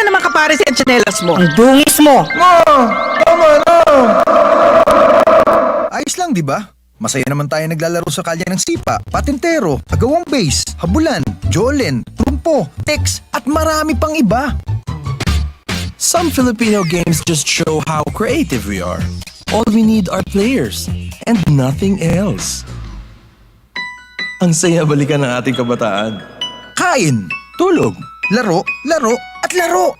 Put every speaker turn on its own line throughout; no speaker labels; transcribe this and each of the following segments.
na naman kapare si Chanelas mo?
Ang dungis mo!
Tama na! Ayos lang, di ba? Masaya naman tayo naglalaro sa kalye ng sipa, patintero, agawang base, habulan, jolen, trumpo, text, at marami pang iba.
Some Filipino games just show how creative we are. All we need are players and nothing else. Ang saya balikan ng ating kabataan.
Kain,
Tulog.
laro, laro, at laro.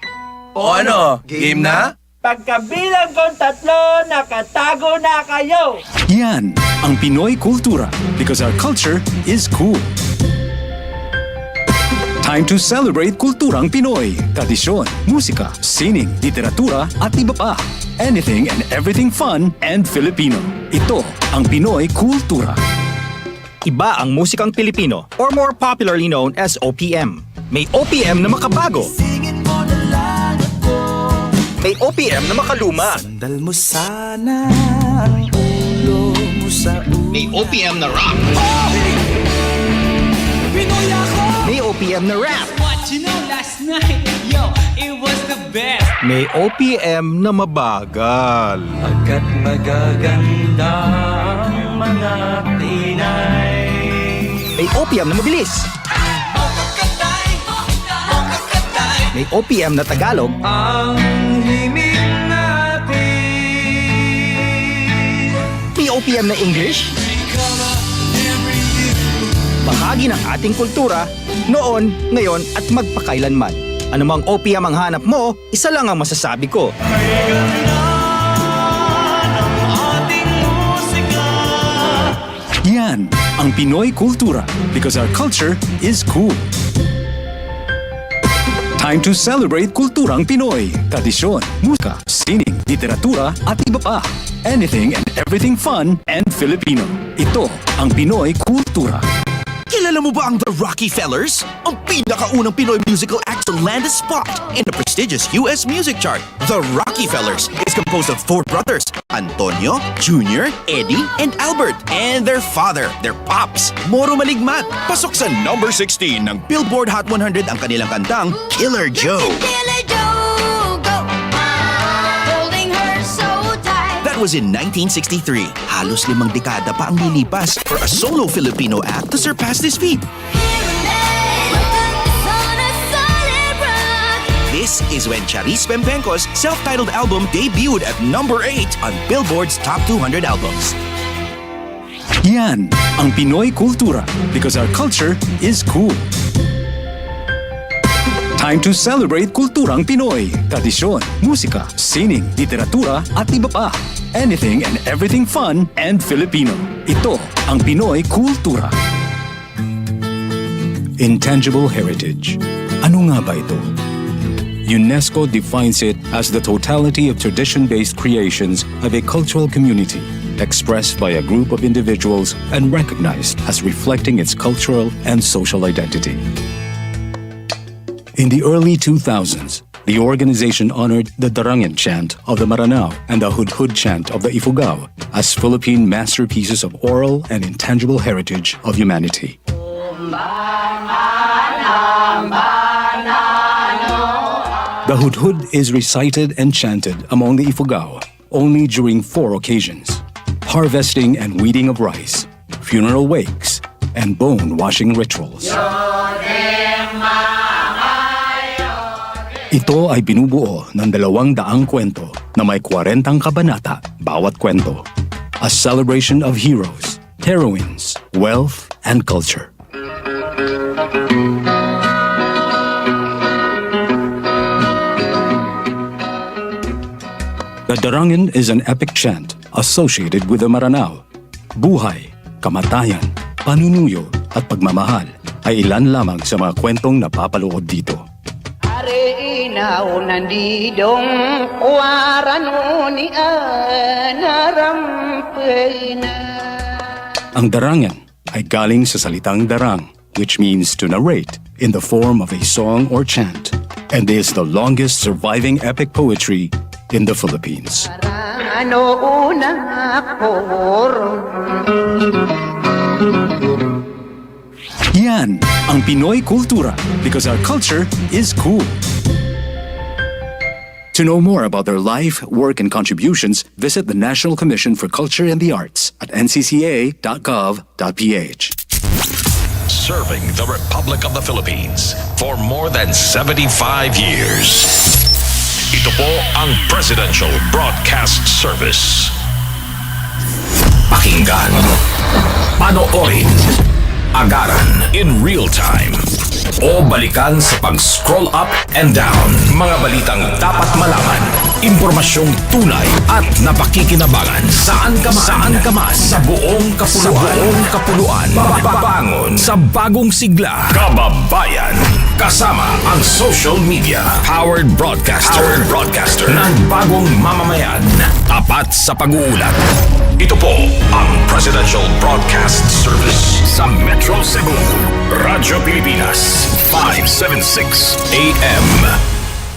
O ano? Game na?
Pagkabilang kong 3, nakatago na kayo!
Yan ang Pinoy kultura because our culture is cool. Time to celebrate kulturang Pinoy. Tradisyon, musika, sining, literatura at iba pa. Anything and everything fun and Filipino. Ito ang Pinoy kultura.
Iba ang musikang Pilipino or more popularly known as OPM. May OPM na makabago. May OPM na makaluma.
Sandal mo sana ang ulo mo sa ulo.
May OPM na rock. May OPM na rap.
What you know last night, yo, it was the best.
May OPM na mabagal.
Agad magaganda ang mga Pinay.
May OPM na mabilis. May OPM na Tagalog.
Ang himig natin.
May OPM na English. Bahagi ng ating kultura, noon, ngayon at magpakailanman. Anumang OPM ang hanap mo, isa lang ang masasabi ko.
Yan ang Pinoy kultura because our culture is cool. Time to celebrate kulturang Pinoy. Tradisyon, musika, sining, literatura at iba pa. Anything and everything fun and Filipino. Ito ang Pinoy kultura.
Kilala mo ba ang The Rockefellers? Ang pinakaunang Pinoy musical act to land a spot in the prestigious US music chart. The Rockefellers is composed of 4 brothers, Antonio, Junior, Eddie, and Albert, and their father, their pops, Moro Maligmat. Pasok sa number 16 ng Billboard Hot 100 ang kanilang kantang Killer Joe. That was in 1963. Halos 5 dekada pa ang lilipas for a solo Filipino act to surpass this feat. This is when Charis Pempenco's self-titled album debuted at number 8 on Billboard's Top 200 albums.
Yan ang Pinoy kultura because our culture is cool. Time to celebrate kulturang Pinoy. Tradisyon, musika, sining, literatura at iba pa. Anything and everything fun and Filipino. Ito ang Pinoy kultura. Intangible heritage. Ano nga ba ito? UNESCO defines it as the totality of tradition-based creations of a cultural community, expressed by a group of individuals and recognized as reflecting its cultural and social identity. In the early 2000s, the organization honored the Darangan chant of the Maranao and the Hudhud chant of the Ifugao as Philippine masterpieces of oral and intangible heritage of humanity. The Hudhud is recited and chanted among the Ifugao only during 4 occasions: harvesting and weeding of rice, funeral wakes, and bone-washing rituals. Ito ay binubuo ng 200 kwento na may 40 kabanata bawat kwento. A celebration of heroes, heroines, wealth, and culture. The Darangan is an epic chant associated with the Maranao. Buhay, kamatayan, panunuyo at pagmamahal ay ilan lamang sa mga kwentong napapaloob dito.
Inaw nandidong warano ni anarampay na.
Ang darangan ay galing sa salitang darang, which means to narrate in the form of a song or chant, and is the longest surviving epic poetry in the Philippines.
Ano una koro.
Yan ang Pinoy kultura because our culture is cool. To know more about their life, work, and contributions, visit the National Commission for Culture and the Arts at ncca.gov.ph.
Serving the Republic of the Philippines for more than 75 years. Ito po ang Presidential Broadcast Service. Pakinggan, panoorin, agaran in real time, o balikan sa pag-scroll up and down. Mga balitang dapat malaman, impormasyong tunay at napakikinabangan. Saan ka man, sa buong kapuluan. Babangon sa bagong sigla. Kababayan. Kasama ang social media. Powered broadcaster ng bagong mamamayan. Tapat sa pag-uulat. Ito po ang Presidential Broadcast Service sa Metro Cebu. Radyo Pilipinas, 576 AM.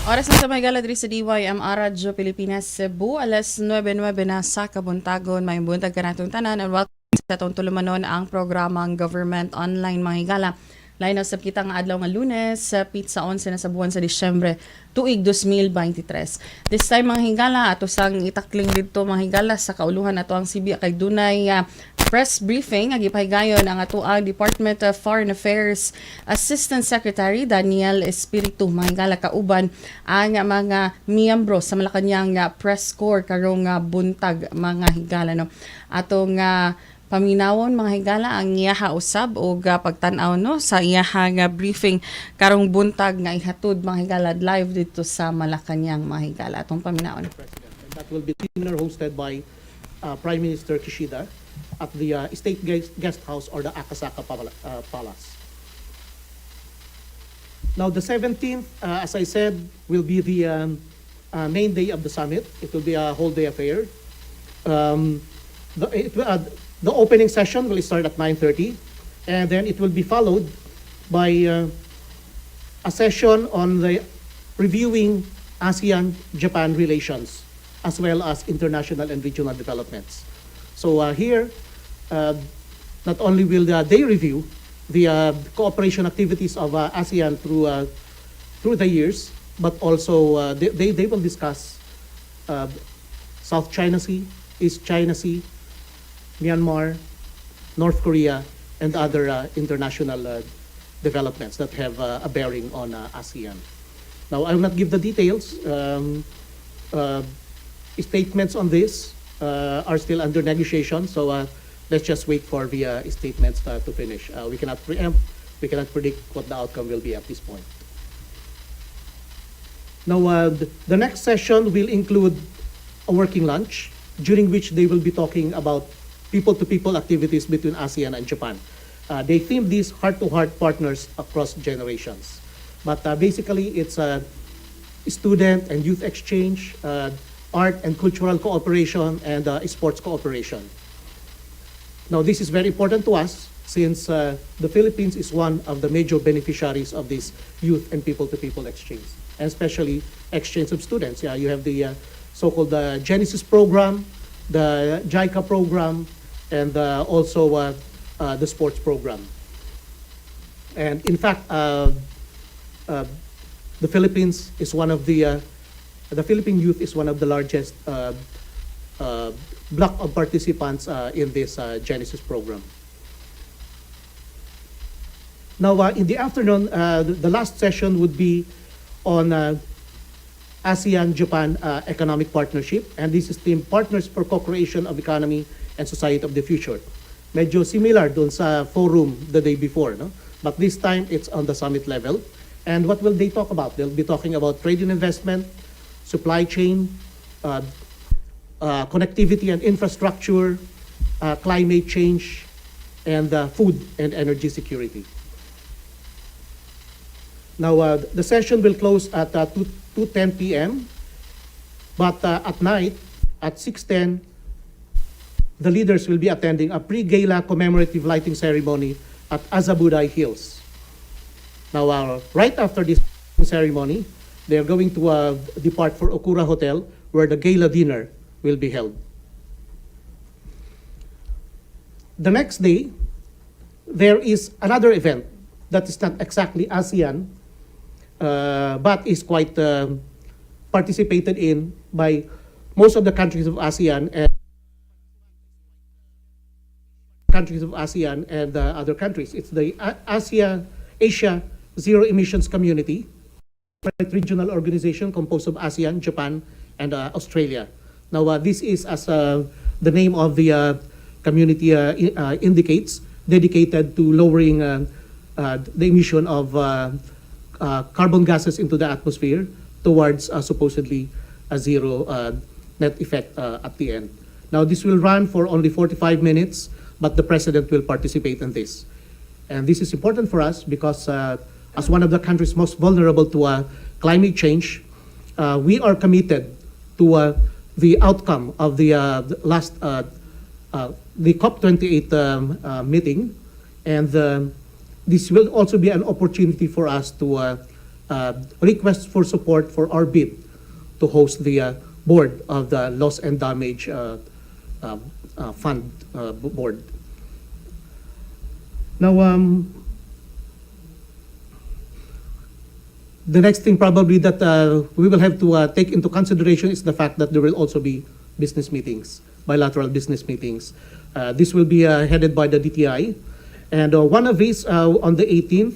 Oras na sa may gala diri sa DYMR Radyo Pilipinas Cebu, alas 9:09 na sa kabuntagon. May buntag ka natong tanan and welcome sa itong tulumanon ang programang Government Online mga higala. Line up kita nga adlaw nga Lunes sa pizza 11 na sa buwan sa Disyembre tuig 2023. This time mga higala ato sang itakling dito mga higala sa kauluhan ato ang CB kay dunay press briefing nga gipahigayon ang ato ang Department of Foreign Affairs Assistant Secretary Daniel Espiritu mga higala kauban ang mga miyembro sa Malacañang press corps karong buntag mga higala no. Atong paminawon mga higala ang iyaha usab o pagtan-aw no sa iyaha nga briefing karong buntag nga ihatod mga higala live dito sa Malacañang mga higala atong paminawon.
And that will be dinner hosted by Prime Minister Kishida at the State Guest House or the Akasaka Palace. Now the 17th, as I said, will be the main day of the summit. It will be a whole day affair. The opening session will start at 9:30, and then it will be followed by a session on the reviewing ASEAN-Japan relations, as well as international and regional developments. So here, not only will they review the cooperation activities of ASEAN through the years, but also they will discuss South China Sea, East China Sea, Myanmar, North Korea, and other international developments that have a bearing on ASEAN. Now, I will not give the details. Statements on this are still under negotiation, so let's just wait for the statements to finish. We cannot preempt, we cannot predict what the outcome will be at this point. Now, the next session will include a working lunch, during which they will be talking about people-to-people activities between ASEAN and Japan. They theme these heart-to-heart partners across generations. But basically, it's a student and youth exchange, art and cultural cooperation, and sports cooperation. Now, this is very important to us since the Philippines is one of the major beneficiaries of this youth and people-to-people exchange, and especially exchange of students. Yeah, you have the so-called Genesis program, the JICA program, and also the sports program. And in fact, the Philippines is one of the Philippine youth is one of the largest block of participants in this Genesis program. Now, in the afternoon, the last session would be on ASEAN-Japan economic partnership, and this is themed Partners for Co-creation of Economy and Society of the Future. Medyo similar dun sa forum the day before, no? But this time it's on the summit level. And what will they talk about? They'll be talking about trade and investment, supply chain, connectivity and infrastructure, climate change, and food and energy security. Now, the session will close at 2:10 p.m., but at night, at 6:10, the leaders will be attending a pre-gala commemorative lighting ceremony at Azabuday Hills. Now, right after this ceremony, they are going to depart for Okura Hotel, where the gala dinner will be held. The next day, there is another event that is not exactly ASEAN, but is quite participated in by most of the countries of ASEAN and other countries. It's the Asia Zero Emissions Community, a regional organization composed of ASEAN, Japan, and Australia. Now, this is, as the name of the community indicates, dedicated to lowering the emission of carbon gases into the atmosphere towards supposedly a zero net effect at the end. Now, this will run for only 45 minutes, but the President will participate in this. And this is important for us because as one of the countries most vulnerable to climate change, we are committed to the outcome of the the COP28 meeting, and this will also be an opportunity for us to request for support for our bid to host the board of the Loss and Damage Fund board. Now, the next thing probably that we will have to take into consideration is the fact that there will also be business meetings, bilateral business meetings. This will be headed by the DTI. And one of these on the 18th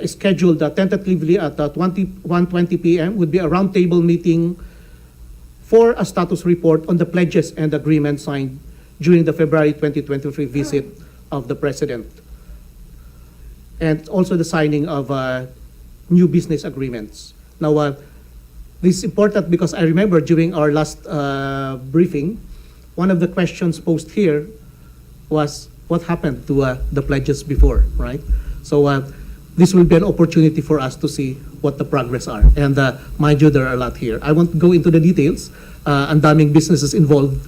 is scheduled tentatively at 1:20 p.m. would be a roundtable meeting for a status report on the pledges and agreements signed during the February 2023 visit of the President, and also the signing of new business agreements. Now, this is important because I remember during our last briefing, one of the questions posed here was what happened to the pledges before, right? So this will be an opportunity for us to see what the progress are. And mind you, there are a lot here. I won't go into the details. Ang daming businesses involved,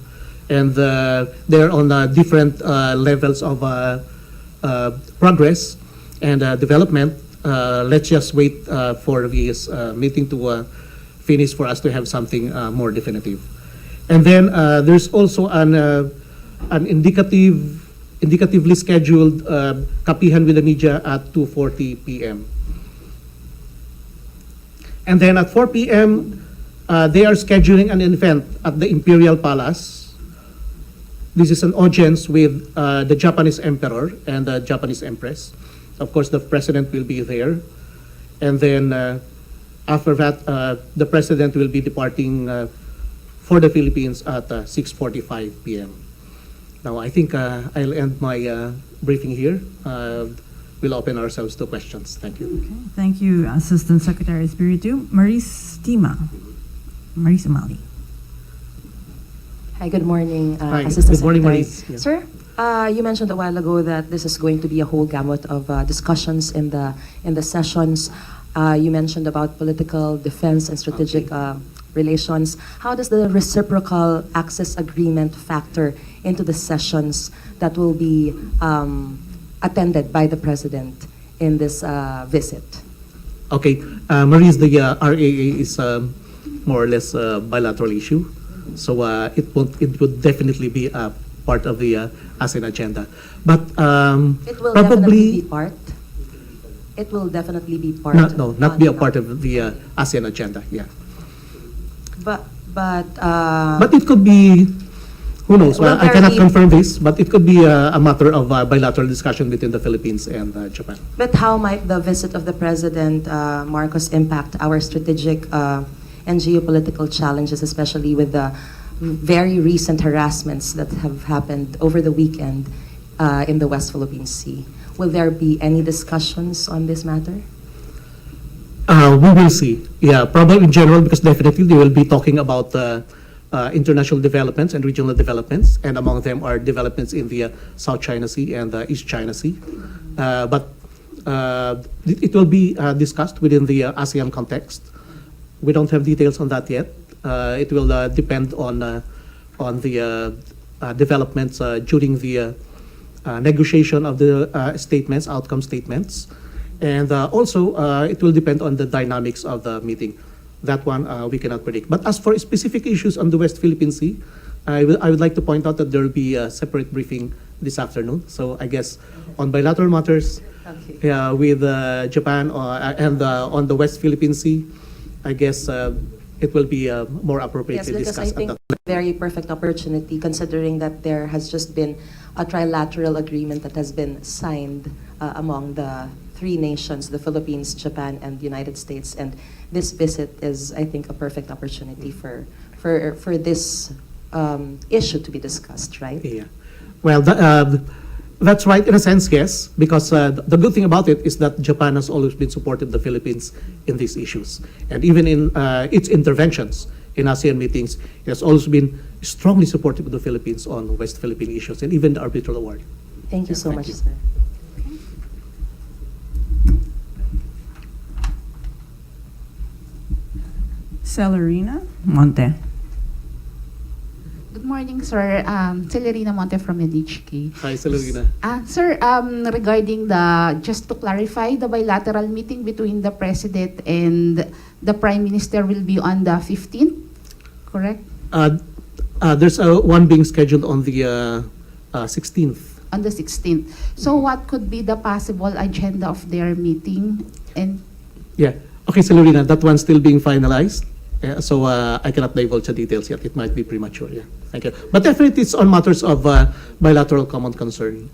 and they're on different levels of progress and development. Let's just wait for this meeting to finish for us to have something more definitive. And then there's also an indicatively scheduled kapihan with the media at 2:40 p.m. And then at 4 p.m., they are scheduling an event at the Imperial Palace. This is an audience with the Japanese Emperor and the Japanese Empress. Of course, the President will be there. And then after that, the President will be departing for the Philippines at 6:45 p.m. Now, I think I'll end my briefing here. We'll open ourselves to questions. Thank you.
Okay. Thank you, Assistant Secretary Espiritu. Maurice Amali.
Hi, good morning,
Hi,
Assistant
good morning,
Secretary.
Maurice. Yeah.
Sir, you mentioned a while ago that this is going to be a whole gamut of discussions in the sessions. You mentioned about political, defense, and strategic relations. How does the reciprocal access agreement factor into the sessions that will be attended by the President in this visit?
Okay, Maurice, the RAA is more or less a bilateral issue, so it would definitely be a part of the ASEAN agenda. But
it will
probably
definitely be part. It will definitely be part.
Not be a part of the ASEAN agenda. Yeah.
But
it could be. Who knows?
Will
I
there
cannot
be-
confirm this, but it could be a matter of bilateral discussion between the Philippines and Japan.
But how might the visit of the President Marcos impact our strategic and geopolitical challenges, especially with the very recent harassments that have happened over the weekend in the West Philippine Sea? Will there be any discussions on this matter?
We will see. Yeah, probably in general, because definitely they will be talking about international developments and regional developments, and among them are developments in the South China Sea and the East China Sea. But it will be discussed within the ASEAN context. We don't have details on that yet. It will depend on the developments during the negotiation of the statements, outcome statements. And also, it will depend on the dynamics of the meeting. That one we cannot predict. But as for specific issues on the West Philippine Sea, I would like to point out that there will be a separate briefing this afternoon. So I guess on bilateral matters with Japan and on the West Philippine Sea, I guess it will be more appropriate
Yes,
to
because I
discuss at
think
that.
it's a very perfect opportunity considering that there has just been a trilateral agreement that has been signed among the three nations, the Philippines, Japan, and the United States. And this visit is, I think, a perfect opportunity for this issue to be discussed, right?
Yeah. Well, that's right in a sense, yes, because the good thing about it is that Japan has always been supportive of the Philippines in these issues. And even in its interventions in ASEAN meetings, it has always been strongly supportive of the Philippines on West Philippine issues and even the arbitral award.
Thank you so
Thank
much,
you.
sir.
Celerina Monte.
Good morning, sir. Celerina Monte from NHK.
Hi, Celerina.
Sir, regarding just to clarify, the bilateral meeting between the President and the Prime Minister will be on the 15th, correct?
There's one being scheduled on the 16th.
On the 16th. So what could be the possible agenda of their meeting? And
Yeah. Okay, Celerina, that one's still being finalized. So I cannot divulge the details yet. It might be premature. Yeah. Thank you. But definitely it's on matters of bilateral common concern.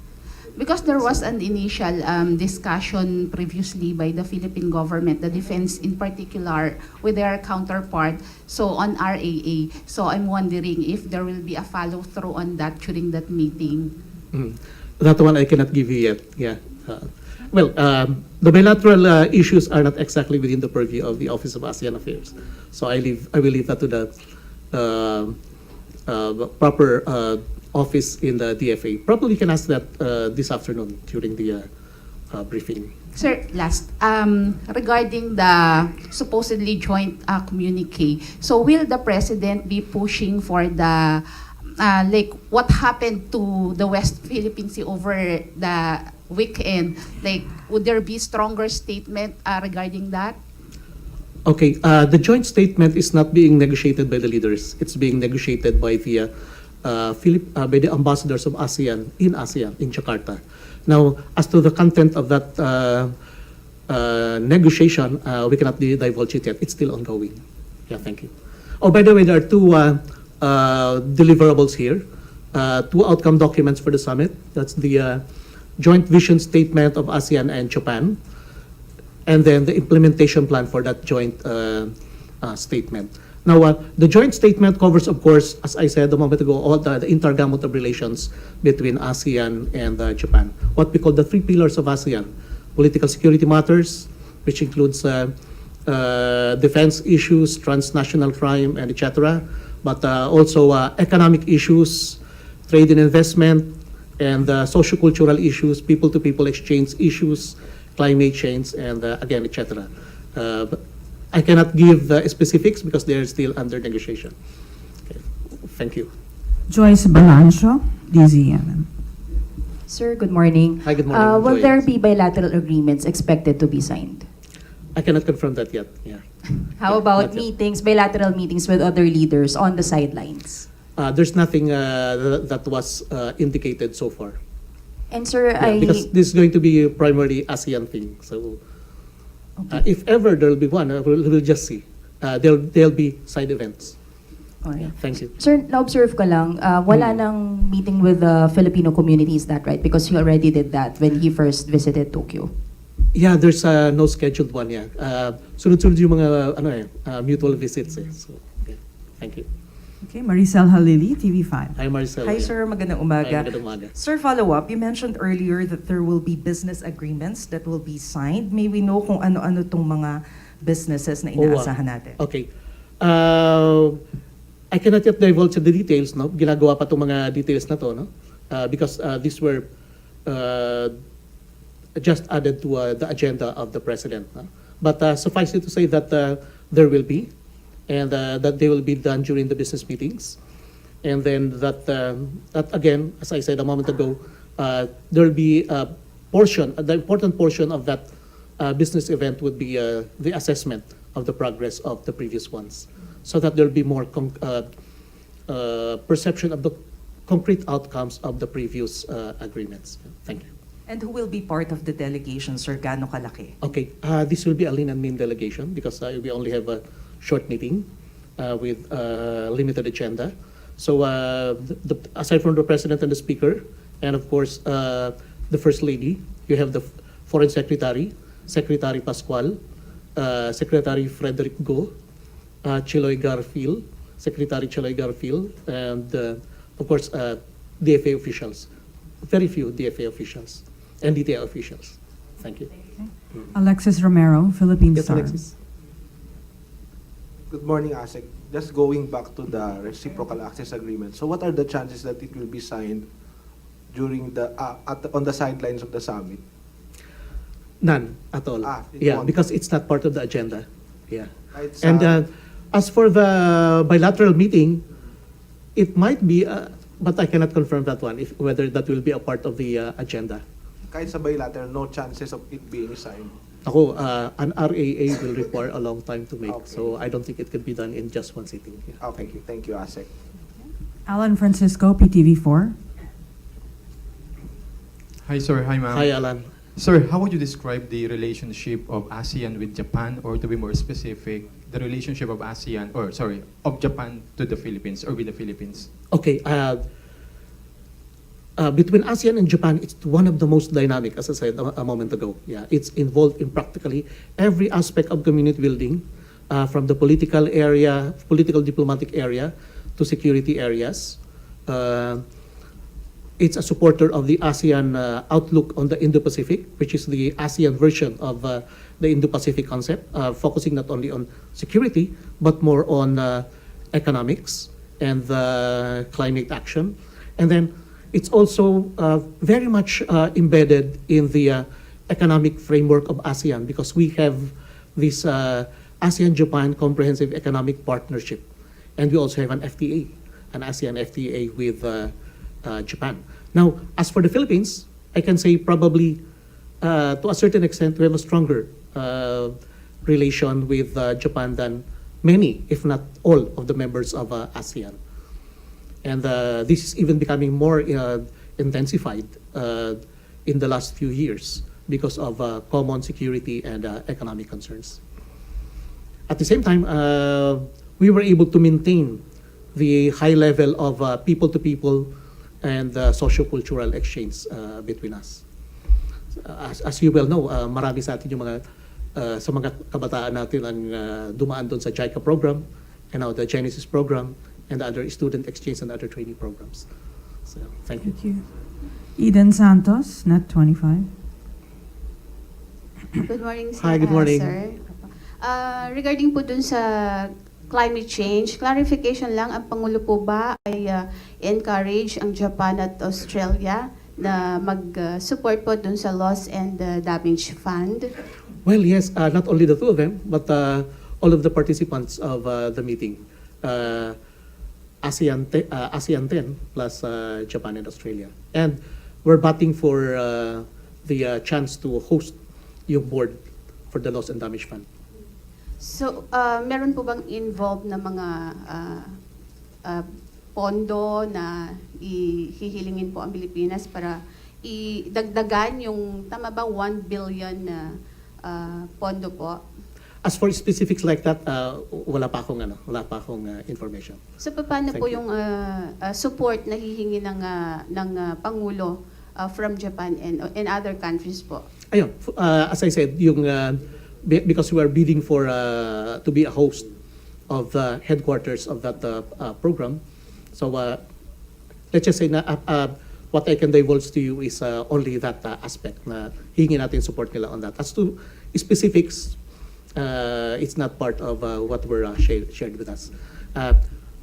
because there was an initial discussion previously by the Philippine government, the defense in particular, with their counterpart, so on RAA. So I'm wondering if there will be a follow-through on that during that meeting.
That one I cannot give you yet. Yeah. Well, the bilateral issues are not exactly within the purview of the Office of ASEAN Affairs. So I will leave that to the proper office in the DFA. Probably you can ask that this afternoon during the briefing.
Sir, last, regarding the supposedly joint communique, so will the President be pushing for the, like what happened to the West Philippine Sea over the weekend? Like, would there be stronger statement regarding that?
Okay, the joint statement is not being negotiated by the leaders. It's being negotiated by the by the ambassadors of ASEAN in Jakarta. Now, as to the content of that negotiation, we cannot divulge it yet. It's still ongoing. Yeah, thank you. Oh, by the way, there are two deliverables here, two outcome documents for the summit. That's the joint vision statement of ASEAN and Japan, and then the implementation plan for that joint statement. Now, the joint statement covers, of course, as I said a moment ago, all the intergovernmental relations between ASEAN and Japan. What we call the three pillars of ASEAN: political security matters, which includes defense issues, transnational crime, and etc. But also economic issues, trade and investment, and socio-cultural issues, people-to-people exchange issues, climate change, and again, etc. I cannot give specifics because they are still under negotiation. Okay. Thank you.
Joyce Balancho, DZMM.
Sir, good morning.
Hi, good morning.
Will
Joy.
there be bilateral agreements expected to be signed?
I cannot confirm that yet. Yeah.
How about meetings, bilateral meetings with other leaders on the sidelines?
There's nothing that was indicated so far.
And sir,
because this is going to be a primarily ASEAN thing. So if ever there will be one, we'll just see. There'll be side events.
Alright.
Yeah, thank you.
Sir, na-observe ko lang, wala nang meeting with the Filipino community, is that right? Because he already did that when he first visited Tokyo.
Yeah, there's no scheduled one. Yeah, sunod-sunod yung mga mutual visits. So, okay. Thank you.
Okay, Maricel Halili, TV5.
Hi, Maricel.
Hi, sir. Magandang umaga.
Hi, magandang umaga.
Sir, follow-up. You mentioned earlier that there will be business agreements that will be signed. May we know kung ano-ano tong mga businesses na inaasahan natin?
Okay. I cannot yet divulge the details, no? Ginagawa pa itong mga details na to, no? Because these were just added to the agenda of the President. No? But suffice it to say that there will be, and that they will be done during the business meetings. And then that again, as I said a moment ago, there will be a portion, the important portion of that business event would be the assessment of the progress of the previous ones, so that there will be more perception of the concrete outcomes of the previous agreements. Thank you.
And who will be part of the delegation, sir? Gaano kalaki?
Okay, this will be a lean and mean delegation because we only have a short meeting with limited agenda. So aside from the president and the speaker, and of course the first lady, you have the foreign secretary, Secretary Pascual, Secretary Frederick Go, Chiloy Garfield, Secretary Chiloy Garfield, and of course DFA officials. Very few DFA officials and DTA officials. Thank you.
Alexis Romero, Philippine
Yes,
Star.
Alexis.
Good morning, ASEC. Just going back to the reciprocal access agreement. So what are the chances that it will be signed during the on the sidelines of the summit?
None at all.
It
Yeah,
won't.
because it's not part of the agenda. Yeah.
It's,
And as for the bilateral meeting, it might be, but I cannot confirm that one, if whether that will be a part of the agenda.
kahit sa bilateral, no chances of it being signed.
Ako, an RAA will require a long time to make, so I don't think it can be done in just one sitting. Yeah.
Okay, thank you, ASEC.
Alan Francisco, PTV4.
Hi, sir. Hi, ma'am.
Hi, Alan.
Sir, how would you describe the relationship of ASEAN with Japan, or to be more specific, the relationship of ASEAN, or sorry, of Japan to the Philippines, or with the Philippines?
Okay, between ASEAN and Japan, it's one of the most dynamic, as I said a moment ago. Yeah, it's involved in practically every aspect of community building, from the political area, political diplomatic area, to security areas. It's a supporter of the ASEAN outlook on the Indo-Pacific, which is the ASEAN version of the Indo-Pacific concept, focusing not only on security, but more on economics and climate action. And then it's also very much embedded in the economic framework of ASEAN, because we have this ASEAN-Japan Comprehensive Economic Partnership. And we also have an FTA, an ASEAN FTA with Japan. Now, as for the Philippines, I can say probably to a certain extent we have a stronger relation with Japan than many, if not all, of the members of ASEAN. And this is even becoming more intensified in the last few years because of common security and economic concerns. At the same time, we were able to maintain the high level of people-to-people and socio-cultural exchange between us. As you well know, marami sa atin yung mga sa mga kabataan natin ang dumaan doon sa JICA program, and now the Genesis program, and other student exchange and other training programs. So, thank you.
Thank you. Eden Santos, Net 25.
Good morning, sir.
Hi, good morning.
Sir. Regarding po dun sa climate change, clarification lang, ang Pangulo po ba ay encourage ang Japan at Australia na mag-support po dun sa loss and damage fund?
Well, yes, not only the two of them, but all of the participants of the meeting. ASEAN 10 plus Japan and Australia. And we're batting for the chance to host yung board for the loss and damage fund.
So, meron po bang involved na mga pondo na ihihilingin po ang Pilipinas para idagdagan yung, tama ba, 1 billion na pondo po?
As for specifics like that, wala pa akong information.
So paano
Thank
po
you.
yung support na hihingi ng Pangulo from Japan and other countries po?
Ayun, as I said, yung because we are bidding for to be a host of the headquarters of that program. So let's just say na what I can divulge to you is only that aspect na hihingi natin support nila on that. As to specifics, it's not part of what were shared with us.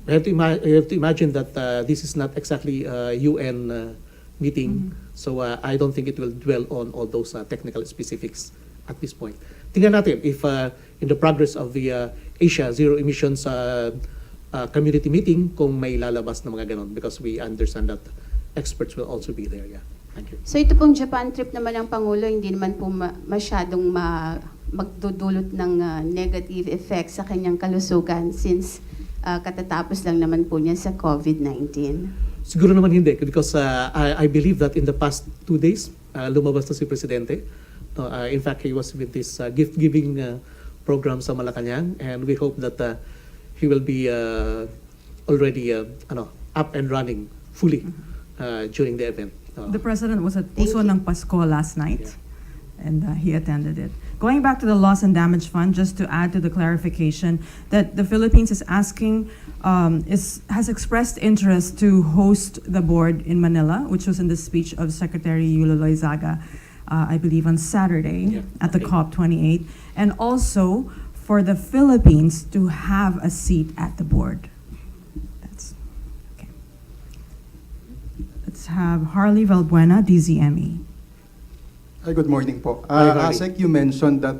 We have to imagine that this is not exactly a UN meeting, so I don't think it will dwell on all those technical specifics at this point. Tingnan natin if in the progress of the Asia Zero Emissions Community Meeting kung may lalabas na mga ganon, because we understand that experts will also be there. Yeah. Thank you.
So ito pong Japan trip naman ng Pangulo, hindi naman po masyadong magdudulot ng negative effects sa kanyang kalusugan since katatapos lang naman po niya sa COVID-19.
Siguro naman hindi, because I believe that in the past 2 days, lumabas na si Presidente. In fact, he was with this gift-giving program sa Malacanang, and we hope that he will be already up and running fully during the event.
The president was at Puso ng Pasko last night, and he attended it. Going back to the Loss and Damage Fund, just to add to the clarification that the Philippines is asking, has expressed interest to host the board in Manila, which was in the speech of Secretary Yulo Loizaga, I believe on Saturday at the COP28, and also for the Philippines to have a seat at the board. That's okay. Let's have Harley Valbuena, DZME.
Hi, good morning po.
Hi, Harley.
Asek, you mentioned that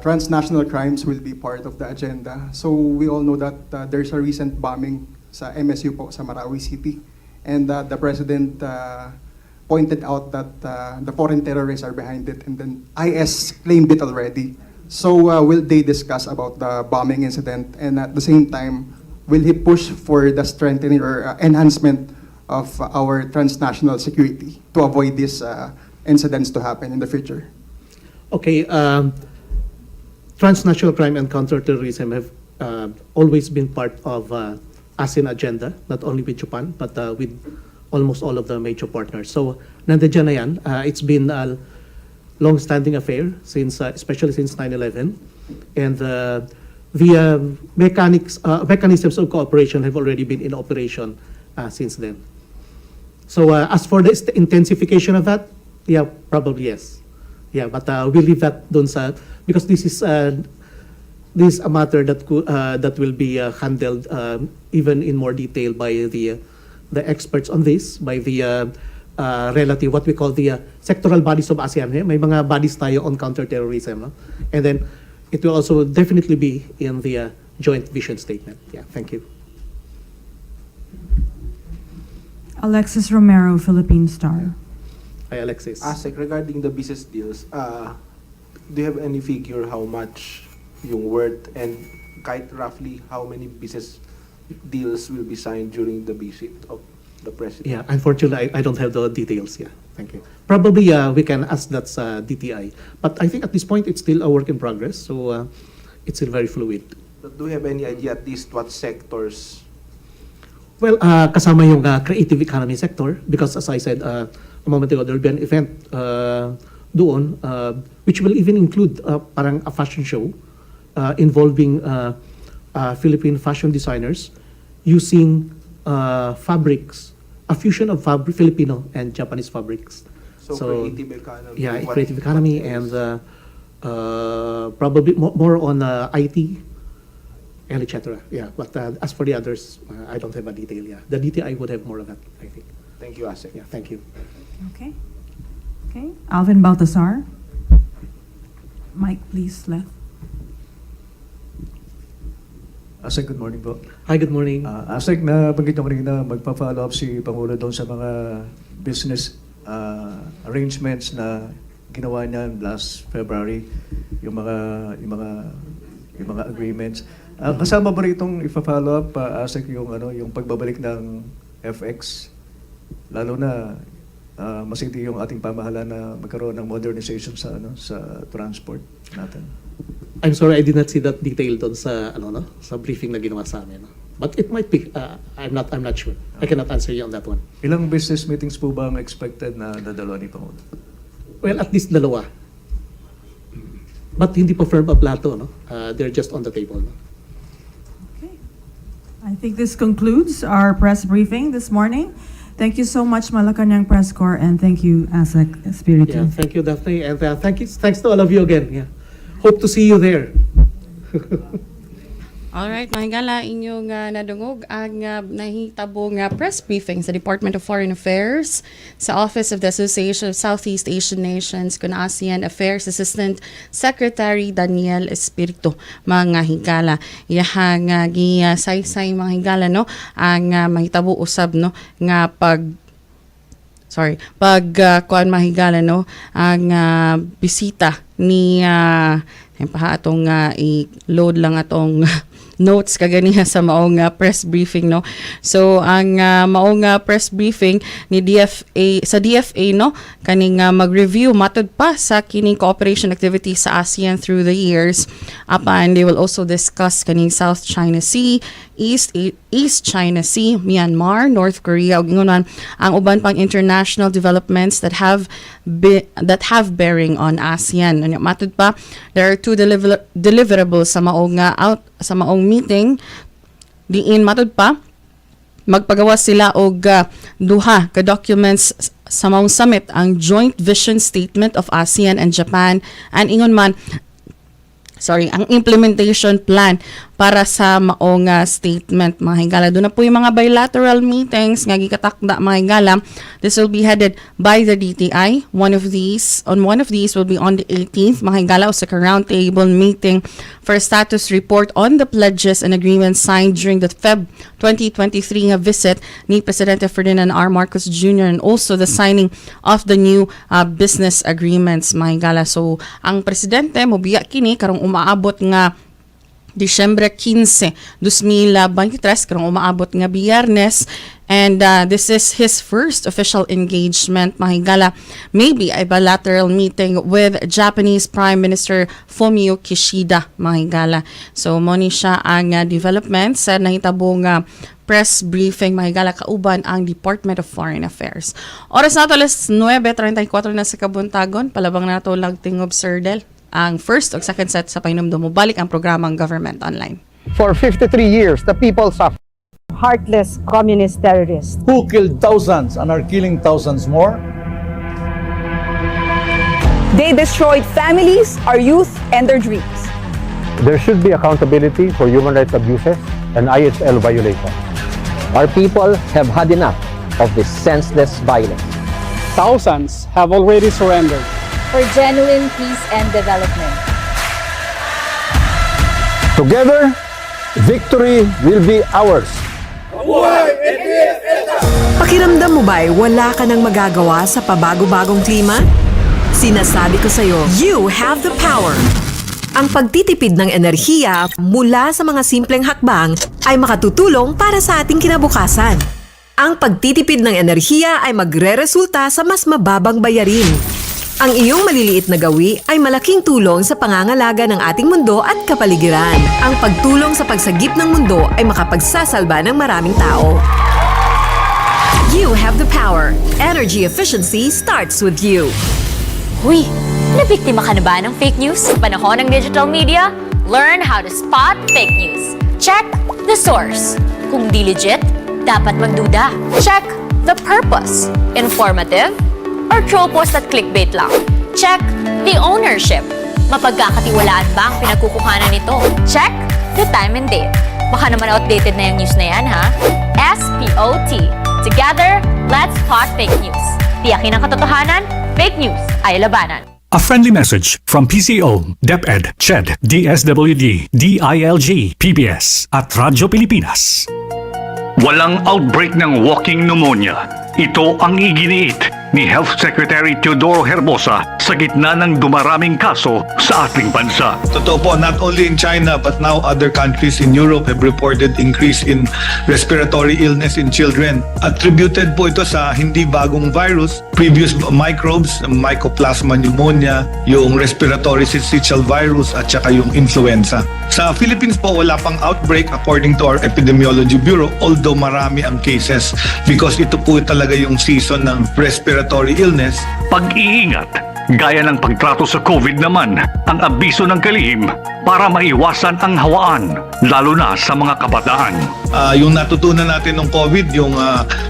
transnational crimes will be part of the agenda. So we all know that there's a recent bombing sa MSU po sa Marawi City, and the president pointed out that the foreign terrorists are behind it, and then IS claimed it already. So will they discuss about the bombing incident, and at the same time, will he push for the strengthening or enhancement of our transnational security to avoid these incidents to happen in the future?
Okay, transnational crime and counterterrorism have always been part of ASEAN agenda, not only with Japan, but with almost all of the major partners. So, nandiyan na yan. It's been a long-standing affair, since, especially since 9/11. And the mechanisms of cooperation have already been in operation since then. So, as for the intensification of that, yeah, probably yes. Yeah, but we'll leave that dun sa, because this is a matter that will be handled even in more detail by the experts on this, by the relative, what we call the sectoral bodies of ASEAN. May mga bodies tayo on counterterrorism, no? And then it will also definitely be in the joint vision statement. Yeah, thank you.
Alexis Romero, Philippine Star.
Hi, Alexis.
Asek, regarding the business deals, do you have any figure how much yung worth, and kahit roughly how many business deals will be signed during the visit of the president?
Yeah, unfortunately, I don't have the details. Yeah, thank you. Probably we can ask that sa DTI. But I think at this point, it's still a work in progress. So it's still very fluid.
But do you have any idea at least what sectors?
Well, kasama yung creative economy sector, because as I said a moment ago, there will be an event doon, which will even include parang a fashion show involving Philippine fashion designers using fabrics, a fusion of Filipino and Japanese fabrics.
So creative economy.
Yeah, creative economy, and probably more on IT and etc. Yeah, but as for the others, I don't have a detail. Yeah, the DTI would have more of that, I think.
Thank you, Asek.
Yeah, thank you.
Okay. Okay. Alvin Baltasar. Mike, please, left.
Asek, good morning po.
Hi, good morning.
Asek, nabanggit nyo kanina magpa-follow up si Pangulo doon sa mga business arrangements na ginawa niya last February, yung mga agreements. Kasama ba itong ipa-follow up, Asek, yung pagbabalik ng FX? Lalo na masindi yung ating pamahalaan na magkaroon ng modernization sa transport natin.
I'm sorry, I did not see that detail doon sa sa briefing na ginawa sa amin. But it might be. I'm not sure. I cannot answer you on that one.
Ilang business meetings po ba ang expected na dadalo ni Pangulo?
Well, at least 2. But hindi pa firm up lahat, no? They're just on the table. No?
I think this concludes our press briefing this morning. Thank you so much, Malacanang Press Corps, and thank you, Asek Espiritu.
Yeah, thank you, Daphne, and thanks to all of you again. Yeah. Hope to see you there.
Alright, mahigala inyong nadungog ang nahitabo nga press briefing sa Department of Foreign Affairs sa Office of the Association of Southeast Asian Nations kun ASEAN Affairs Assistant Secretary Daniel Espiritu. Mga higala, iyahang gisaysay mga higala, no, ang mahitabo usab, no, nga kuan mahigala, no, ang bisita ni atong i-load lang atong notes kaganiha sa maong press briefing, no. So ang maong press briefing ni DFA no kaning mag-review matud pa sa kining cooperation activities sa ASEAN through the years. Apan they will also discuss kaning South China Sea, East China Sea, Myanmar, North Korea ug ingon ang uban pang international developments that have bearing on ASEAN. Unya matud pa, there are 2 deliverables sa maong meeting. Diin matud pa magpagawas sila og duha ka documents sa maong summit, ang Joint Vision Statement of ASEAN and Japan, and ingon man ang implementation plan para sa maong statement, mga higala. Doon na po yung mga bilateral meetings nga gikatakda, mga higala. This will be headed by the DTI. One of these will be on the 18th, mga higala, sa roundtable meeting for a status report on the pledges and agreements signed during the Feb 2023 visit ni Presidente Ferdinand R. Marcos Jr. and also the signing of the new business agreements, mga higala. So, ang Presidente mobiya kini karong umaabot nga Disyembre 15, 2023, karong umaabot nga Biyernes, and this is his first official engagement, mga higala. Maybe a bilateral meeting with Japanese Prime Minister Fumio Kishida, mga higala. So mo ni siya ang development sa nahitabong press briefing, mga higala, kauban ang Department of Foreign Affairs. Oras na to, alas 9:34 na sa kabuntagon. Palabang na to lagting Sir ang first o second set sa painumdum mo. Balik ang programang Government Online.
For 53 years, the people suffer. Heartless communist terrorists
who killed thousands and are killing thousands more.
They destroyed families, our youth, and their dreams.
There should be accountability for human rights abuses and IHL violations.
Our people have had enough of this senseless violence.
Thousands have already surrendered
for genuine peace and development.
Together, victory will be ours.
Pakiramdam mo ba'y wala ka nang magagawa sa pabago-bagong klima? Sinasabi ko sa'yo, you have the power. Ang pagtitipid ng enerhiya mula sa mga simpleng hakbang ay makatutulong para sa ating kinabukasan. Ang pagtitipid ng enerhiya ay magre-resulta sa mas mababang bayarin. Ang iyong maliliit na gawi ay malaking tulong sa pangangalaga ng ating mundo at kapaligiran. Ang pagtulong sa pagsagip ng mundo ay makapagsasalba ng maraming tao. You have the power. Energy efficiency starts with you.
Huy, nabiktima ka na ba ng fake news sa panahon ng digital media? Learn how to spot fake news. Check the source. Kung di legit, dapat magduda. Check the purpose. Informative or troll post at clickbait lang. Check the ownership. Mapagkakatiwalaan ba ang pinagkukuhanan nito? Check the time and date. Baka naman outdated na yung news na yan, ha? SPOT. Together, let's spot fake news. Tiyakin ang katotohanan, fake news ay labanan.
A friendly message from PCO, DepEd, CHED, DSWD, DILG, PBS at Radyo Pilipinas.
Walang outbreak ng walking pneumonia. Ito ang iginiit ni Health Secretary Teodoro Herbosa sa gitna ng dumaraming kaso sa ating bansa.
Totoo po, not only in China but now other countries in Europe have reported increase in respiratory illness in children. Attributed po ito sa hindi bagong virus, previous microbes, Mycoplasma pneumonia, yung respiratory syncytial virus at saka yung influenza. Sa Philippines po, wala pang outbreak according to our Epidemiology Bureau, although marami ang cases because ito po talaga yung season ng respiratory illness.
Pag-iingat, gaya ng pagtrato sa COVID naman, ang abiso ng kalihim para maiwasan ang hawaan, lalo na sa mga kabataan.
Yung natutunan natin ng COVID, yung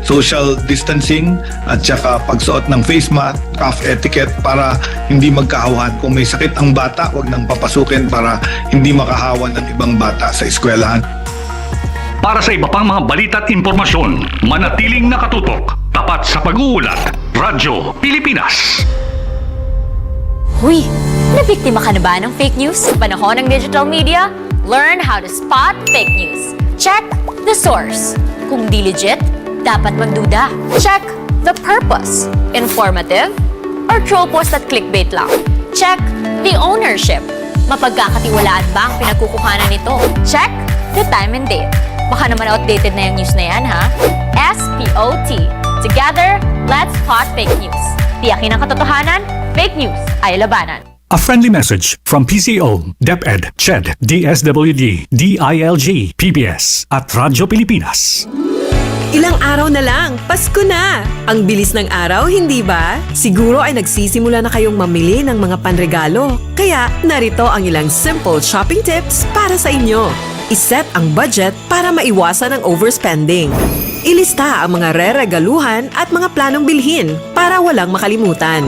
social distancing at saka pagsuot ng face mask, cough etiquette para hindi magkahawan. Kung may sakit ang bata, wag nang papasukin para hindi makahawan ng ibang bata sa eskwelahan.
Para sa iba pang mga balita at impormasyon, manatiling nakatutok, tapat sa pag-uulat, Radyo Pilipinas.
Huy, nabiktima ka na ba ng fake news sa panahon ng digital media? Learn how to spot fake news. Check the source. Kung di legit, dapat magduda. Check the purpose. Informative or troll post at clickbait lang. Check the ownership. Mapagkakatiwalaan ba ang pinagkukuhanan nito? Check the time and date. Baka naman outdated na yung news na yan, ha? SPOT. Together, let's spot fake news. Tiyakin ang katotohanan, fake news ay labanan.
A friendly message from PCO, DepEd, CHED, DSWD, DILG, PBS at Radyo Pilipinas.
Ilang araw na lang, Pasko na! Ang bilis ng araw, hindi ba? Siguro ay nagsisimula na kayong mamili ng mga panregalo. Kaya narito ang ilang simple shopping tips para sa inyo. Iset ang budget para maiwasan ang overspending. Ilista ang mga re-regaluhan at mga planong bilhin para walang makalimutan.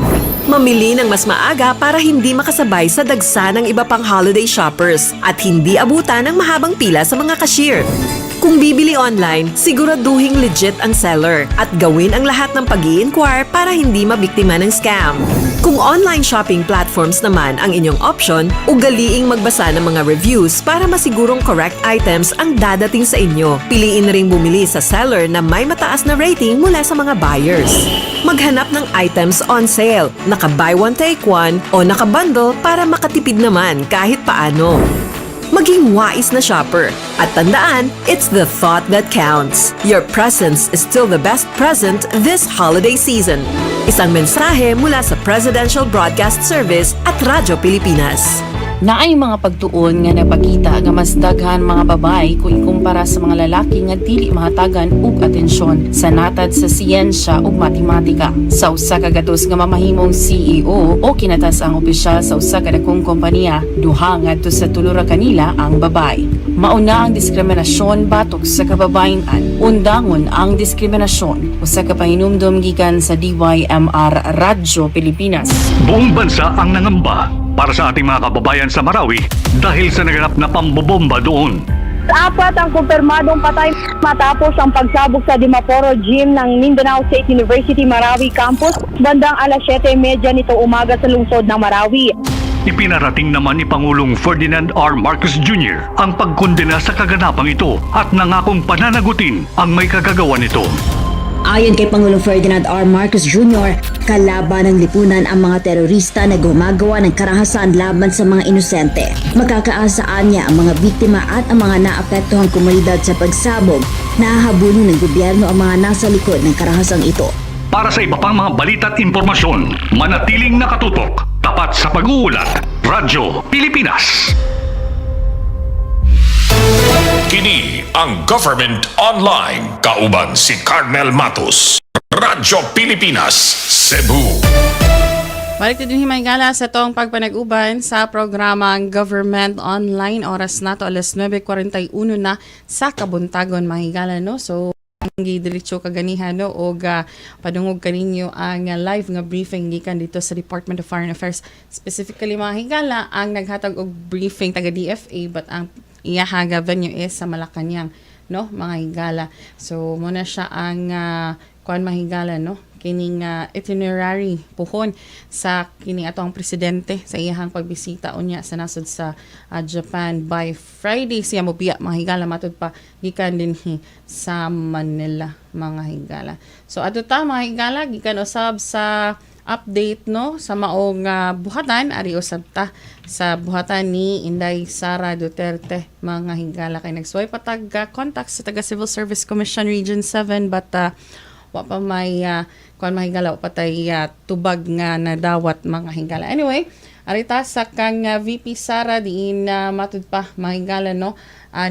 Mamili ng mas maaga para hindi makasabay sa dagsa ng iba pang holiday shoppers at hindi abutan ng mahabang pila sa mga cashier. Kung bibili online, siguraduhing legit ang seller at gawin ang lahat ng pag-i-inquire para hindi mabiktima ng scam. Kung online shopping platforms naman ang inyong option, ugaliing magbasa ng mga reviews para masigurong correct items ang dadating sa inyo. Piliin na ring bumili sa seller na may mataas na rating mula sa mga buyers. Maghanap ng items on sale, naka-buy one take one o naka-bundle para makatipid naman kahit paano. Maging wais na shopper. At tandaan, it's the thought that counts. Your presence is still the best present this holiday season. Isang mensahe mula sa Presidential Broadcast Service at Radyo Pilipinas.
Naay mga pagtuon nga napakita nga mas daghan mga babae kung ikumpara sa mga lalaki nga dili mahatagan og atensyon sa natad sa siyensya ug matematika. Sa usa ka gatos nga mamahimong CEO o kinatas ang opisyal sa usa ka dakong kompanya, duha ngadto sa tulo ra kanila ang babae. Mauna ang diskriminasyon batok sa kababayen-an. Undangon ang diskriminasyon. Usa ka pahinumdom gikan sa DYMR Radyo Pilipinas.
Buong bansa ang nangamba para sa ating mga kababayan sa Marawi dahil sa naganap na pambobomba doon.
Apat ang kumpirmadong patay matapos ang pagsabog sa Dimaporo Gym ng Mindanao State University Marawi Campus bandang alas 7:30 nito umaga sa lungsod ng Marawi.
Ipinarating naman ni Pangulong Ferdinand R. Marcos Jr. ang pagkondena sa kaganapang ito at nangakong pananagutin ang may kagagawa nito.
Ayon kay Pangulong Ferdinand R. Marcos Jr., kalaban ng lipunan ang mga terorista na gumagawa ng karahasan laban sa mga inosente. Magkakaasaan niya ang mga biktima at ang mga naapektuhang komunidad sa pagsabog. Nahahabulin ng gobyerno ang mga nasa likod ng karahasang ito.
Para sa iba pang mga balita at impormasyon, manatiling nakatutok, tapat sa pag-uulat, Radyo Pilipinas.
Kini ang Government Online. Kauban si Carmel Matus. Radyo Pilipinas, Cebu.
Balik din himay-gala sa tong pagpanag-uban sa programang Government Online. Oras na to, alas 9:41 na sa kabuntagon, mahigala, no? So, ang diretso kaganihan, no? O padungog kaninyo ang live nga briefing gikan dito sa Department of Foreign Affairs. Specifically, mahigala, ang naghatag og briefing taga DFA, but ang iyahaga venue is sa Malacanang, no, mga higala. So muna siya ang kuan mahigala, no, kining itinerary puhon sa kining atong presidente sa iyahang pagbisita unya sa nasod sa Japan by Friday siya mobiya mga higala matud pa gikan dinhi sa Manila, mga higala. So adto ta mga higala gikan usab sa update, no, sa maong buhatan ari usab ta sa buhatan ni Inday Sara Duterte, mga higala. Kay nagsuway patag contact sa taga Civil Service Commission Region 7 but wa pa may kuan mahigala wa patay tubag nga nadawat, mga higala. Anyway, arita sa kang VP Sara diin matud pa mga higala, no,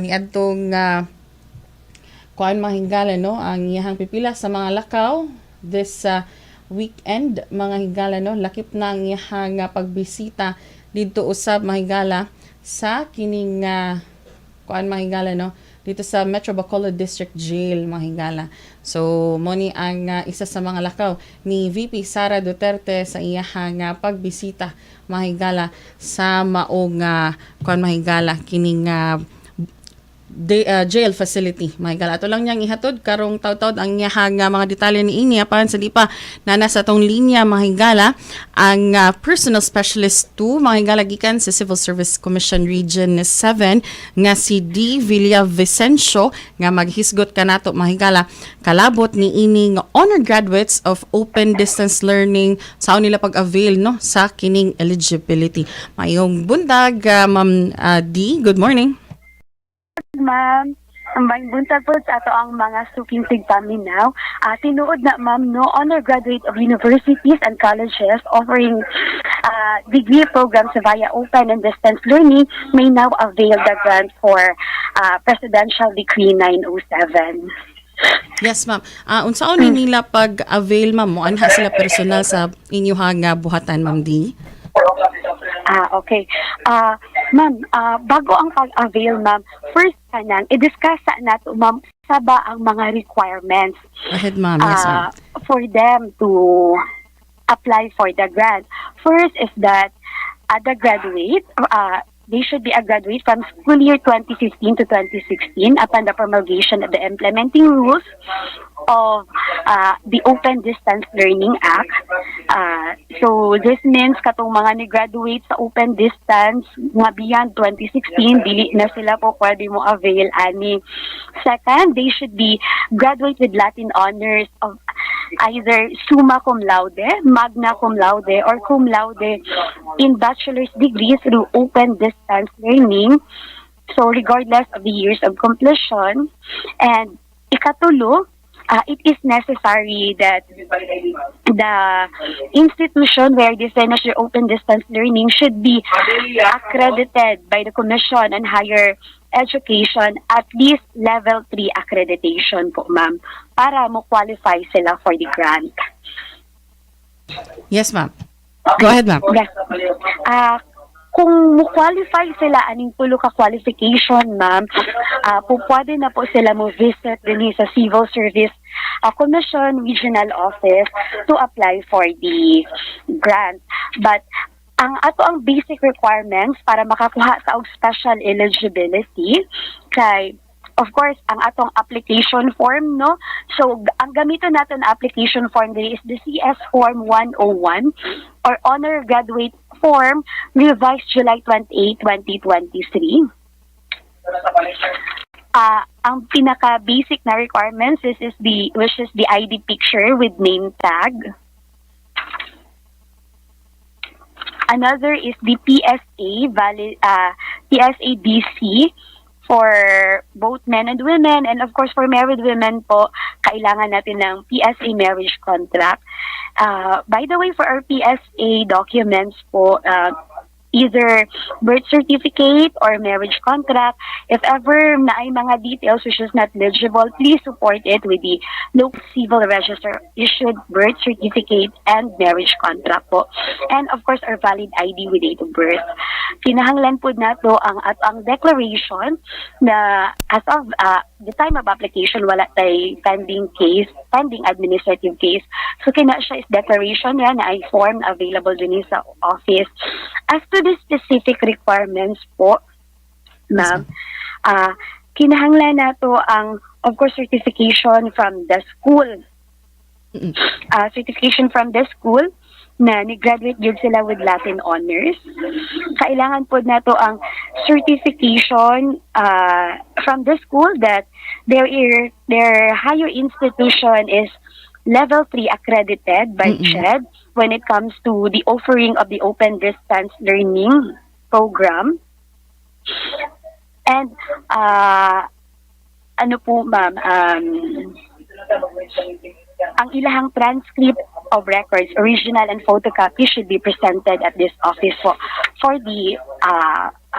ni adtong kuan mga higala, no, ang iyahang pipila sa mga lakaw this weekend, mga higala, no, lakip na ang iyahang pagbisita dito usab mga higala sa kining kuan mga higala, no, dito sa Metro Bacolod District Jail, mga higala. So mo ni ang isa sa mga lakaw ni VP Sara Duterte sa iyahang pagbisita, mga higala, sa maong kuan mga higala kining jail facility. May ato lang niyang ihatod karong taw-taw ang iyahang mga detalye ni ini apan sa di pa nasa tong linya mahigala ang personal specialist 2 mahigala gikan sa Civil Service Commission Region 7 nga si D. Villavicencio nga maghisgot kanato mahigala kalabot ni ini nga honor graduates of open distance learning sa nila pag-avail no sa kining eligibility. Mayong bundag Ma'am D. Good morning.
Ma'am, may buntag po sa ato ang mga suking tigpaminaw. Tinuod na ma'am, no, honor graduate of universities and colleges offering degree programs via open and distance learning may now avail the grant for Presidential Decree 907.
Yes, ma'am. Unsaon ni nila pag-avail, ma'am? Mo anha sila personal sa inyong buhatan, ma'am D?
Okay. Ma'am, bago ang pag-avail, ma'am, first kanang i-discuss nato, ma'am, sa ba ang mga requirements
Ahead, ma'am. Yes, ma'am.
for them to apply for the grant. First is that the graduate, they should be a graduate from school year 2015 to 2016 upon the promulgation of the implementing rules of the Open Distance Learning Act. So this means katong mga ni-graduate sa open distance nga beyond 2016, dili na sila po pwede mo avail ani. Second, they should be graduate with Latin honors of either summa cum laude, magna cum laude, or cum laude in bachelor's degrees through open distance learning. So regardless of the years of completion. And ikatulo, it is necessary that the institution where they finish their open distance learning should be accredited by the Commission on Higher Education at least level 3 accreditation po, ma'am, para mo qualify sila for the grant.
Yes, ma'am. Go ahead, ma'am.
Yes. Kung mo-qualify sila aning tulo ka qualification, ma'am, pwede na po sila mo visit din sa Civil Service Commission Regional Office to apply for the grant. But ang basic requirements para makakuha sa og special eligibility kay of course ang atong application form, no, so ang gamiton natin application form diri is the CS form 101 or honor graduate form revised July 28, 2023. Ang pinaka basic na requirements is the ID picture with name tag. Another is the PSA PSA DC for both men and women, and of course for married women po, kailangan natin ng PSA marriage contract. By the way, for our PSA documents po, either birth certificate or marriage contract. If ever na ay mga details which is not legible, please support it with the local civil register issued birth certificate and marriage contract po. And of course, our valid ID with date of birth. Kinahanglan po nato ang declaration na as of the time of application, wala tay pending administrative case. So kina siya is declaration yan na ay form available din sa office. As to the specific requirements po, ma'am, kinahanglan nato ang, of course, certification from the school. Certification from the school na ni-graduate yun sila with Latin honors. Kailangan po nato ang certification from the school that their higher institution is level 3 accredited by CHED when it comes to the offering of the open distance learning program. And ano po, ma'am, ang ilahang transcript of records, original and photocopy, should be presented at this office for the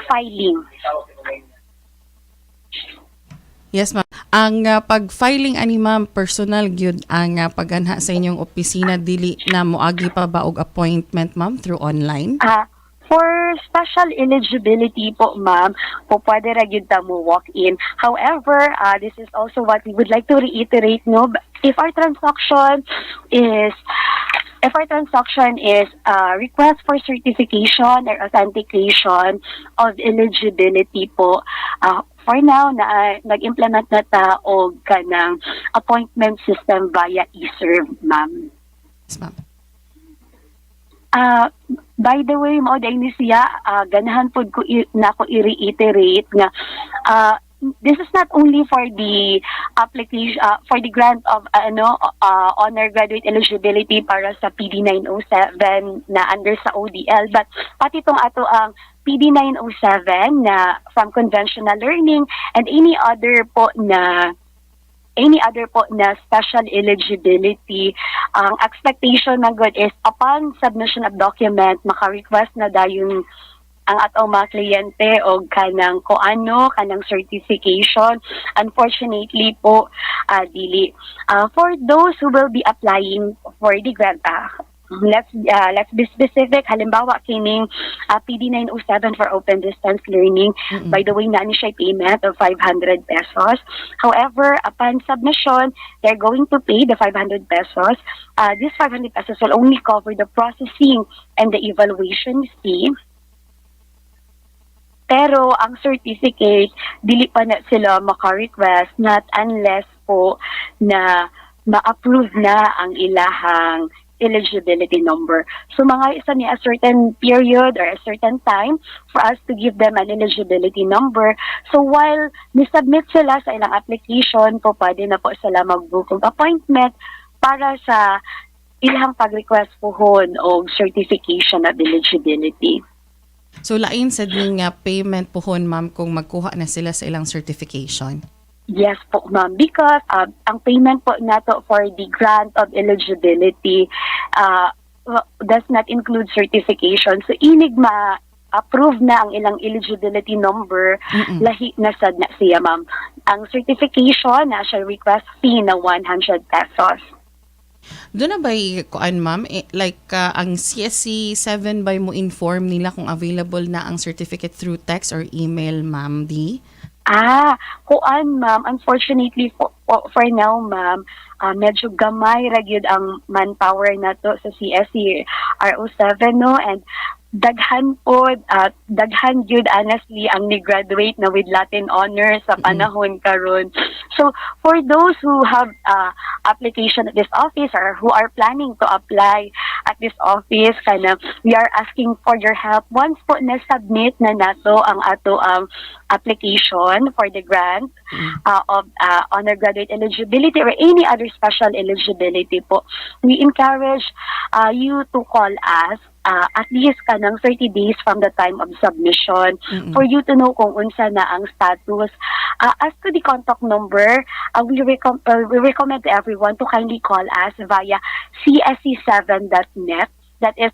filing.
Yes, ma'am. Ang pag-filing ani ma'am, personal gyud ang pag-anha sa inyong opisina, dili na moagi pa ba og appointment, ma'am, through online?
For special eligibility po, ma'am, pwede ra gyud ta mo walk in. However, this is also what we would like to reiterate, no, if our transaction is request for certification or authentication of eligibility po for now, nag-implement na ta og kanang appointment system via e-serve, ma'am.
Yes, ma'am.
By the way, mo dahil ni siya, ganahan po ko na ako i-reiterate nga, this is not only for the application, for the grant of honor graduate eligibility para sa PD 907 na under sa ODL, but pati itong ato ang PD 907 na from conventional learning and any other po na special eligibility. Ang expectation na good is upon submission of document, maka-request na dayon ang atong mga kliyente o kanang certification. Unfortunately po, dili. For those who will be applying for the grant, let's be specific. Halimbawa, kining PD 907 for open distance learning. By the way, nani siya payment of 500 pesos. However, upon submission, they're going to pay the 500 pesos. This 500 pesos will only cover the processing and the evaluation fee. Pero ang certificate, dili pa na sila maka-request not unless po na ma-approve na ang ilahang eligibility number. So mga isa ni a certain period or a certain time for us to give them an eligibility number. So while nisubmit sila sa ilang application po, pwede na po sila mag-book of appointment para sa ilang pag-request po hon o certification of eligibility.
So lain sa din nga payment pohon, ma'am, kung magkuha na sila sa ilang certification?
Yes po, ma'am, because ang payment po nato for the grant of eligibility does not include certification. So inig ma-approve na ang ilang eligibility number, lahi na sad na siya, ma'am. Ang certification na siya request fee na 100 pesos.
Doon na ba'y kuan, ma'am? Ang CSC 7 ba'y mo inform nila kung available na ang certificate through text or email, ma'am, di?
Kuan, ma'am. Unfortunately, for now, ma'am, medyo gamay ragyod ang manpower na to sa CSC RO7, no? And daghan gyud honestly ang ni-graduate na with Latin honors sa panahon karon. So for those who have application at this office or who are planning to apply at this office, we are asking for your help. Once po na-submit na nato ang ato ang application for the grant of honor graduate eligibility or any other special eligibility po, we encourage you to call us at least kanang 30 days from the time of submission for you to know kung unsa na ang status. As to the contact number, we recommend to everyone to kindly call us via csc7.net. That is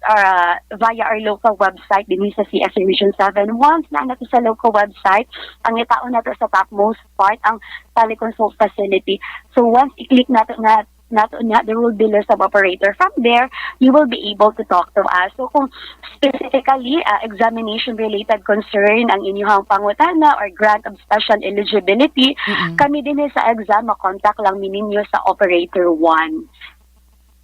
via our local website din sa CSC Region 7. Once na nato sa local website, ang itaon nato sa topmost part ang teleconsult facility. So once i-click nato na there will be list of operator. From there, you will be able to talk to us. So kung specifically examination-related concern ang inyong pangutana or grant of special eligibility, kami din sa exam, makontak lang ninyo sa operator 1.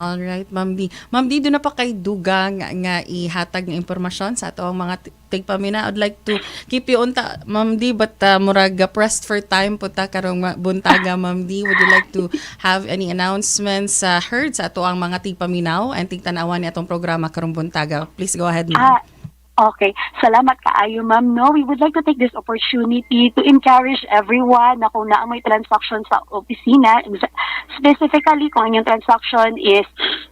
Alright, Ma'am D. Ma'am D, doon na pa kay dugang nga ihatag ng impormasyon sa ato ang mga tigpamina. I'd like to keep you on Ma'am D, but murag pressed for time po ta karong buntaga, Ma'am D. Would you like to have any announcements heard sa ato ang mga tigpaminaw and tigtanawan ni atong programa karong buntaga? Please go ahead, ma'am.
Okay. Salamat kaayo, ma'am. No, we would like to take this opportunity to encourage everyone na kung na may transaction sa opisina, specifically kung inyong transaction is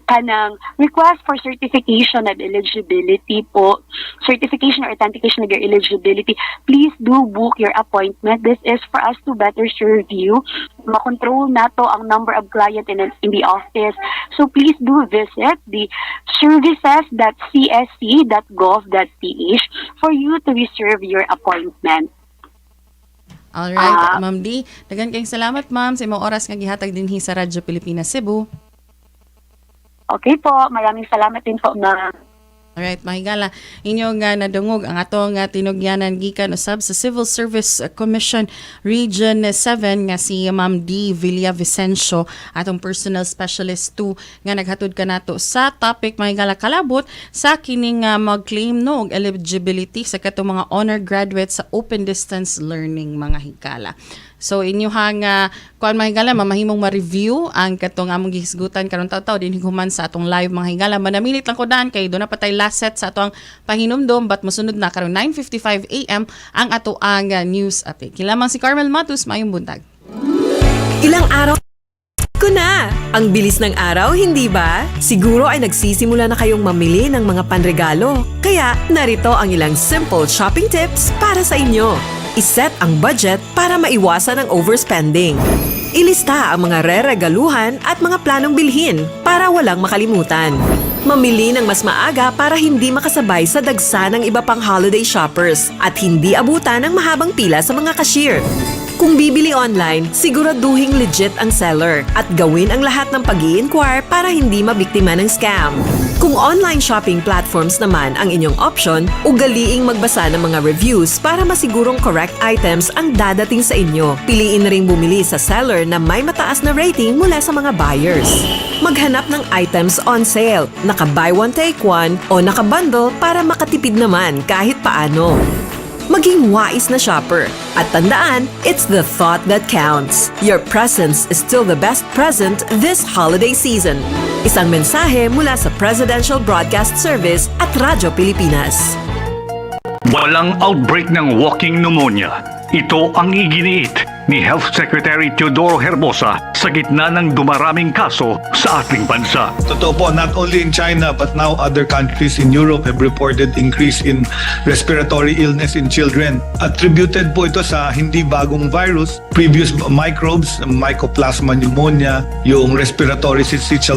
kanang request for certification of eligibility po, certification or authentication of your eligibility, please do book your appointment. This is for us to better serve you. Makontrol nato ang number of client in the office. So please do visit the services.csc.gov.ph for you to reserve your appointment.
Alright, Ma'am D. Dagan kayong salamat, ma'am, sa imong oras nga gihatag dinhi sa Radyo Pilipinas Cebu.
Okay po, maraming salamat din po, ma'am.
Alright, mahigala inyo nga nadungog ang atong tinugyanan gikan usab sa Civil Service Commission Region 7 nga si Ma'am D. Villavicencio, atong personal specialist 2 nga naghatod kanato sa topic mahigala kalabot sa kining mag-claim no og eligibility sa katong mga honor graduates sa open distance learning mga higala. So inyuhang kuan mahigala mamahimong ma-review ang katong among gihisgutan karon taw-taw din human sa atong live mga higala. Manamilit lang ko daan kay do na patay last set sa atong pahinumdom but mosunod na karon 9:55 AM ang ato ang news update. Kilamang si Carmel Matus, mayong buntag.
Ilang araw ko na. Ang bilis ng araw, hindi ba? Siguro ay nagsisimula na kayong mamili ng mga panregalo. Kaya narito ang ilang simple shopping tips para sa inyo. Iset ang budget para maiwasan ang overspending. Ilista ang mga re-regaluhan at mga planong bilhin para walang makalimutan. Mamili ng mas maaga para hindi makasabay sa dagsa ng iba pang holiday shoppers at hindi abutan ng mahabang pila sa mga cashier. Kung bibili online, siguraduhing legit ang seller at gawin ang lahat ng pag-i-inquire para hindi mabiktima ng scam. Kung online shopping platforms naman ang inyong option, ugaliing magbasa ng mga reviews para masigurong correct items ang dadating sa inyo. Piliin ring bumili sa seller na may mataas na rating mula sa mga buyers. Maghanap ng items on sale, naka-buy one take one o naka-bundle para makatipid naman kahit paano. Maging wais na shopper. At tandaan, it's the thought that counts. Your presence is still the best present this holiday season. Isang mensahe mula sa Presidential Broadcast Service at Radyo Pilipinas.
Walang outbreak ng walking pneumonia. Ito ang iginiit ni Health Secretary Teodoro Herbosa sa gitna ng dumaraming kaso sa ating bansa.
Totoo po, not only in China but now other countries in Europe have reported increase in respiratory illness in children. Attributed po ito sa hindi bagong virus, previous microbes, Mycoplasma pneumonia, yung respiratory syncytial